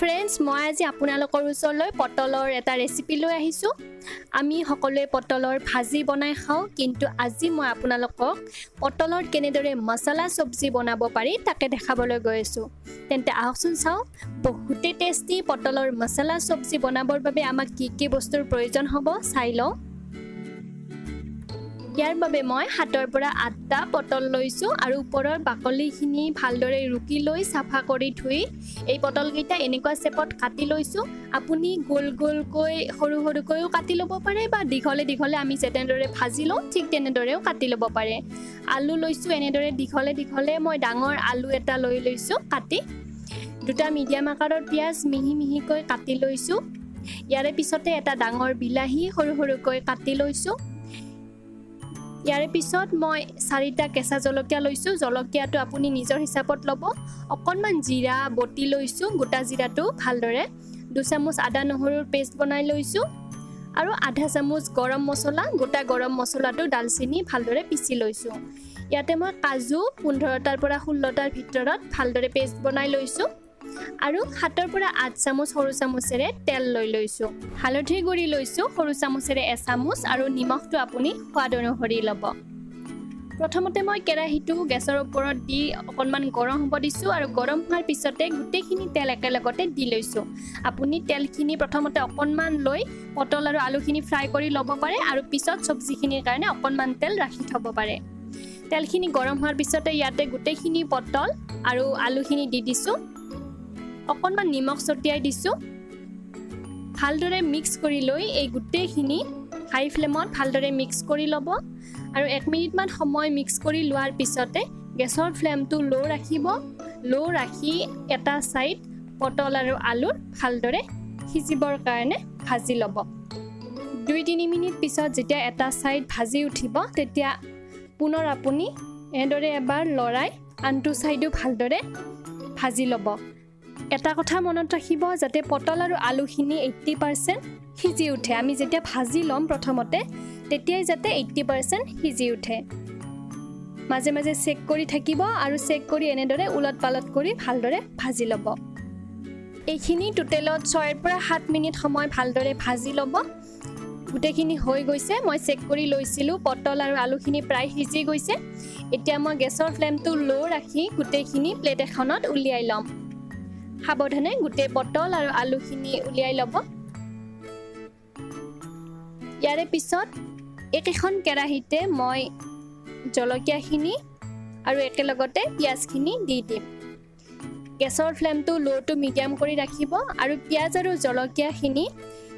friends মই আজি আপোনালোকৰ ওচৰলৈ পটলৰ এটা ৰেচিপি লৈ আহিছো আমি সকলোৱে পটলৰ ভাজি বনাই খাওঁ কিন্তু আজি মই আপোনালোকক পটলৰ কেনেদৰে মছলা সবজি বনাব পাৰি তাকে দেখাবলৈ গৈ আছো তেন্তে আহকচোন চাও বহুতে টেষ্টি পটলৰ মছলা সবজি বনাবৰ বাবে আমাক কি বস্তুৰ প্ৰয়োজন হ'ব চাই লওঁ ইয়াৰ বাবে মই হাতৰ পৰা 8টা পটল লৈছো আৰু ওপৰৰ বাকলিখিনি ভালদৰে ৰুকি লৈ সাফা কৰি ধুই এই পটল কেইটা এনেকুৱা শেপত কাটি লৈছো আপুনি গোল গোলকৈ সৰু সৰুকৈও কাটি ল'ব পাৰে বা দীঘলে আমি যেনেদৰে ভাজি লওঁ ঠিক তেনেদৰেও কাটি ল'ব পাৰে আলু লৈছো এনেদৰে দীঘলে মই ডাঙৰ আলু এটা লৈ লৈছো কাটি দুটা মিডিয়াম আকাৰৰ পিয়াজ মিহিকৈ কাটি লৈছো ইয়াৰে পিছতে এটা ডাঙৰ বিলাহী সৰুকৈ কাটি লৈছো ইয়াৰে পিছত মই 4টা কেঁচা জলকীয়া লৈছো জলকীয়াটো আপুনি নিজৰ হিচাপত ল'ব অকণমান জিৰা বটি লৈছো গোটা জিৰাটো ভালদৰে 2 চামুচ আদা নহৰুৰ পেষ্ট বনাই লৈছো আৰু আধা চামুচ গৰম মছলা গোটা গৰম মছলাটো ডালচিনি ভালদৰে পিচি লৈছো ইয়াতে মই কাজু 15টাৰ পৰা 16টাৰ ভিতৰত ভালদৰে পেষ্ট বনাই লৈছো আৰু 7ৰ পৰা 8 চামুচ সৰু চামুচেৰে তেল লৈ লৈছো হালধি গুৰি লৈছো সৰু চামুচেৰে 1 চামুচ আৰু নিমখটো আপুনি সোৱাদ অনুসৰি ল'ব প্ৰথমতে মই কেৰাহীটো গেছৰ ওপৰত দি অকণমান গৰম হ'ব দিছো আৰু গৰম হোৱাৰ পিছতে গুটেখিনি তেল একেলগতে দি লৈছো আপুনি তেলখিনি প্ৰথমতে অকণমান লৈ পটল আৰু আলুখিনি ফ্ৰাই কৰি ল'ব পাৰে আৰু পিছত সবজিখিনিৰ কাৰণে অকণমান তেল ৰাখি থব পাৰে তেলখিনি গৰম হোৱাৰ পিছতে ইয়াতে গুটেখিনি পটল আৰু আলুখিনি দি দিছো অকণমান নিমখ ছটিয়াই দিছো ভালদৰে মিক্স কৰি লৈ এই গুটেখিনি হাই ফ্লেমত ভালদৰে মিক্স কৰি ল'ব আৰু 1 মিনিট মান সময় মিক্স কৰি লোৱাৰ পিছতে গেছৰ ফ্লেমটো লো ৰাখিব লো ৰাখি এটা সাইড পটল আৰু আলুৰ ভালদৰে সিজিবৰ কাৰণে ভাজি ল'ব 2-3 মিনিট পিছত যেতিয়া এটা সাইড ভাজি উঠিব তেতিয়া পুনৰ আপুনি এনেদৰে এবাৰ লৰাই আনটো সাইডো ভালদৰে ভাজি ল'ব এটা কথা মনত ৰাখিব যাতে পটল আৰু আলুখিনি 80% সিজি উঠে আমি যেতিয়া ভাজি লম প্ৰথমতে তেতিয়াই যাতে 80% সিজি উঠে মাজে চেক কৰি থাকিব আৰু চেক কৰি এনেদৰে উলট পালট কৰি ভালদৰে ভাজি ল'ব এইখিনি টোটেলত 6 পৰা 7 মিনিট সময় ভালদৰে ভাজি ল'ব গুটেখিনি হৈ গৈছে মই চেক কৰি লৈছিলো পটল আৰু আলুখিনি প্ৰায় সিজি গৈছে এতিয়া মই গেছৰ ফ্লেমটো লো ৰাখি গুটেখিনি প্লেট এখনত উলিয়াই লম সাৱধানে গুটে পটল আৰু আলুখিনি উলিয়াই ল'ব ইয়াৰে পিছত একেখন কেৰাহীতে মই জলকীয়াখিনি আৰু একেলগতে পিয়াজখিনি দি দিম গেছৰ ফ্লেমটো লো টু মিডিয়াম কৰি ৰাখিব আৰু পিয়াজ আৰু জলকীয়াখিনি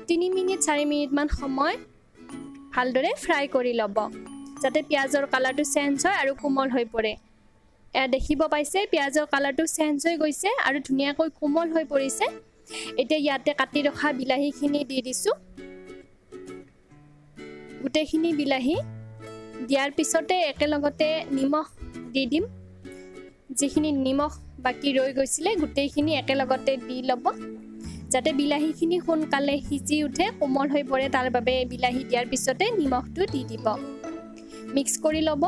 3 মিনিট 4 মিনিট মান সময় ভালদৰে ফ্ৰাই কৰি ল'ব যাতে পিয়াজৰ কালাৰটো চেঞ্জ হয় আৰু কোমল হৈ পৰে দেখিব পাইছে পিয়াজৰ কালাৰটো চেঞ্জ হৈ গৈছে আৰু ধুনীয়াকৈ কোমল হৈ পৰিছে এতিয়া ইয়াতে কাটি ৰখা বিলাহীখিনি দি দিছো গুটেখিনি বিলাহী দিয়াৰ পিছতে একেলগতে নিমখ দি দিম যিখিনি নিমখ বাকি ৰৈ গৈছিলে গুটেখিনি একেলগতে দি ল'ব যাতে বিলাহীখিনি সোনকালে সিজি উঠে কোমল হৈ পৰে তাৰ বাবে বিলাহী দিয়াৰ পিছতে নিমখটো দি দিব মিক্স কৰি ল'ব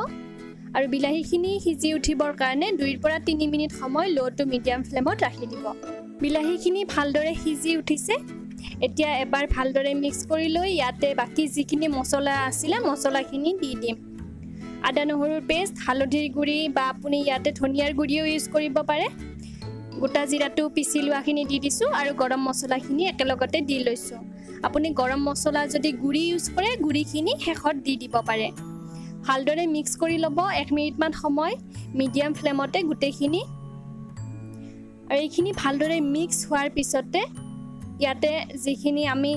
আৰু বিলাহীখিনি সিজি উঠিবৰ কাৰণে 2 পৰা 3 মিনিট সময় লো টু মিডিয়াম ফ্লেমত ৰাখি দিব বিলাহীখিনি ভালদৰে সিজি উঠিছে এতিয়া এবাৰ ভালদৰে মিক্স কৰি লৈ ইয়াতে বাকি যিখিনি মছলা আছিল মছলাখিনি দি দিম আদা নহৰুৰ পেষ্ট হালধিৰ গুৰি বা আপুনি ইয়াতে ধনিয়াৰ গুৰিও ইউজ কৰিব পাৰে গোটা জিৰাটো পিচি লোৱাখিনি দি দিছো আৰু গৰম মছলাখিনি একেলগতে দি লৈছো আপুনি গৰম মছলা যদি গুৰি ইউজ কৰে গুৰিখিনি শেষত দি দিব পাৰে ভালদৰে মিক্স কৰি ল'ব 1 মিনিট মান সময় মিডিয়াম ফ্লেমতে গুটেখিনি আৰু এইখিনি ভালদৰে মিক্স হোৱাৰ পিছতে ইয়াতে যিখিনি আমি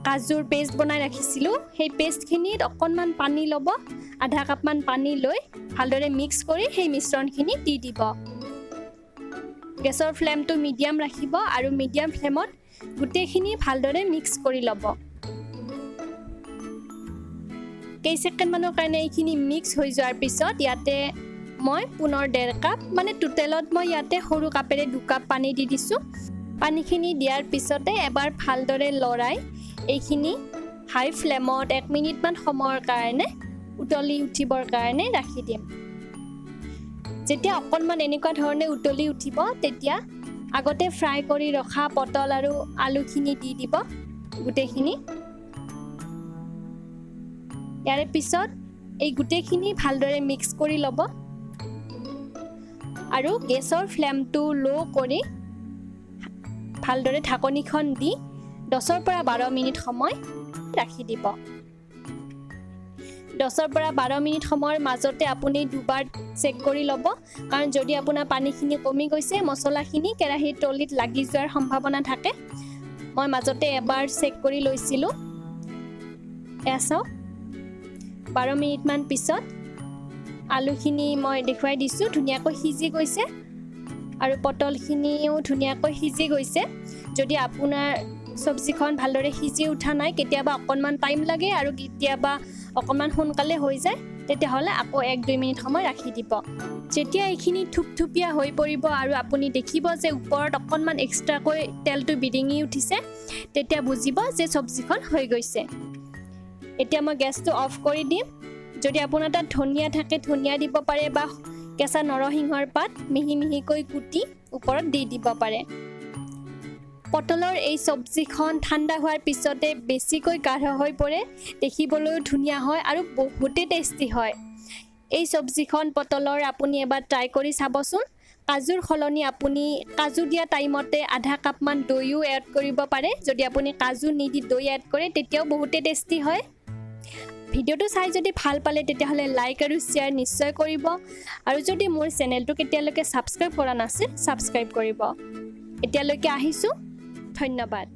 কাজুৰ পেষ্ট বনাই ৰাখিছিলো সেই পেষ্টখিনিত অকণমান পানী ল'ব আধা কাপ মান পানী লৈ ভালদৰে মিক্স কৰি সেই মিশ্ৰণখিনি দি দিব গেছৰ ফ্লেমটো মিডিয়াম ৰাখিব আৰু মিডিয়াম ফ্লেমত গুটেখিনি ভালদৰে মিক্স কৰি ল'ব কেই সেকেন্ড মানৰ কাৰণে এইখিনি মিক্স হৈ যোৱাৰ পিছত ইয়াতে মই পুনৰ 1.5 কাপ মানে টোটেলত মই ইয়াতে সৰু কাপেৰে 2 কাপ পানী দি দিছো পানীখিনি দিয়াৰ পিছতে এবাৰ ভালদৰে লৰাই এইখিনি হাই ফ্লেমত 1 মিনিট মান সময়ৰ কাৰণে উতলি উঠিবৰ কাৰণে ৰাখি দিম যেতিয়া অকণমান এনেকুৱা ধৰণে উতলি উঠিব তেতিয়া আগতে ফ্ৰাই কৰি ৰখা পটল আৰু আলুখিনি দি দিব গোটেইখিনি ইয়াৰে পিছত এই গোটেইখিনি ভালদৰে মিক্স কৰি ল'ব আৰু গেছৰ ফ্লেমটো লো কৰি ভালদৰে ঢাকনিখন দি 10 পৰা 12 মিনিট সময় ৰাখি দিব 10 পৰা 12 মিনিট সময়ৰ মাজতে আপুনি দুবাৰ চেক কৰি ল'ব কাৰণ যদি আপোনাৰ পানীখিনি কমি গৈছে মছলাখিনি কেৰাহীৰ তলিত লাগি যোৱাৰ সম্ভাৱনা থাকে মই মাজতে এবাৰ চেক কৰি লৈছিলো এসা 12 মিনিট মান পিছত আলুখিনি মই দেখুৱাই দিছো ধুনীয়াকৈ সিজি গৈছে আৰু পটলখিনিও ধুনীয়াকৈ সিজি গৈছে যদি আপোনাৰ সবজিখন ভালদৰে সিজি উঠা নাই কেতিয়াবা অকণমান টাইম লাগে আৰু কেতিয়াবা অকণমান সোনকালে হৈ যায় তেতিয়াহ'লে আকৌ 1-2 মিনিট সময় ৰাখি দিব যেতিয়া এইখিনি থুপথুপীয়া হৈ পৰিব আৰু আপুনি দেখিব যে ওপৰত অকণমান এক্সট্ৰাকৈ তেলটো বিৰিঙি উঠিছে তেতিয়া বুজিব যে সবজিখন হৈ গৈছে এতিয়া মই গেছটো অফ কৰি দিম যদি আপোনাৰ তাত ধনিয়া থাকে ধনিয়া দিব পাৰে বা কেঁচা নৰসিংহৰ পাত মিহি মিহিকৈ কুটি ওপৰত দি দিব পাৰে পটলৰ এই সবজিখন ঠাণ্ডা হোৱাৰ পিছতে বেছিকৈ গাঢ় হৈ পৰে দেখিবলৈ ধুনীয়া হয় আৰু বহুতে টেষ্টি হয় এই সবজিখন পটলৰ আপুনি এবাৰ ট্ৰাই কৰি চাবচোন কাজুৰ খলনি আপুনি কাজু দিয়া টাইমতে আধা কাপ মান দৈও এড কৰিব পাৰে যদি আপুনি কাজু নিদি দৈ এড কৰে তেতিয়াও বহুতে টেষ্টি হয় ভিডিওটো চাই যদি ভাল পালে তেতিয়াহ'লে লাইক আৰু শ্বেয়াৰ নিশ্চয় কৰিব আৰু যদি মোৰ চেনেলটো কেতিয়ালৈকে সাবস্ক্ৰাইব কৰা নাছিল সাবস্ক্ৰাইব কৰিব এতিয়ালৈকে আহিছো ধন্যবাদ